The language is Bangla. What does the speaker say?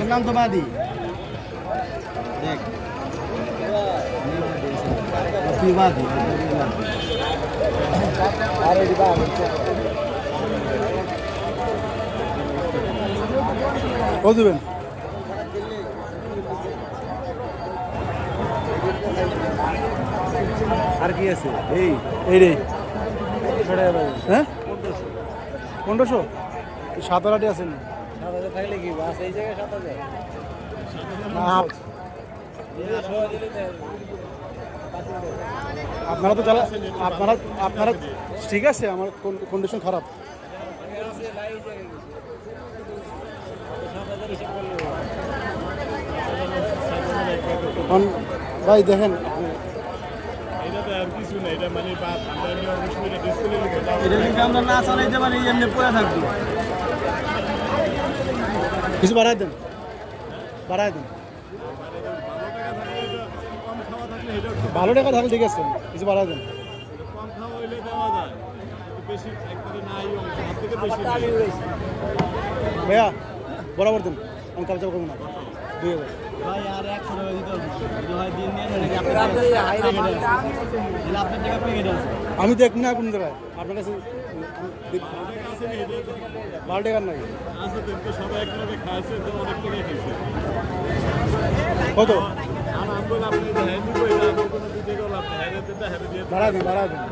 এর নাম তো বাদি দেখ তুই বাদি আরে দিবা ও দিবেন আর কি আছে এই এই রে হ্যাঁ 1500 7,000 আছে না 7,000 থাকলে কি বাস এই জায়গায় 7,000 না আপনারা তো চালা আপনারা ঠিক আছে আমার কন্ডিশন খারাপ ভাই দেখেন আমরা না চালাইতে পারি এমনি পড়ে থাকবো কিছু বাড়াই দেন ভালো টাকা থাকলে ঠিক আছে কিছু বাড়াই দেন ভাইয়া বরাবর দেন আমি কালচার করবো না 2,000 ভাই আর 100 টাকা দিতে হবে হয় দিন নিয়ে আপনার টাকা পেয়ে গেছে আমি দেখ না কোন জায়গায় আপনার কাছে 12 টাকার নাই কত বাড়া দেন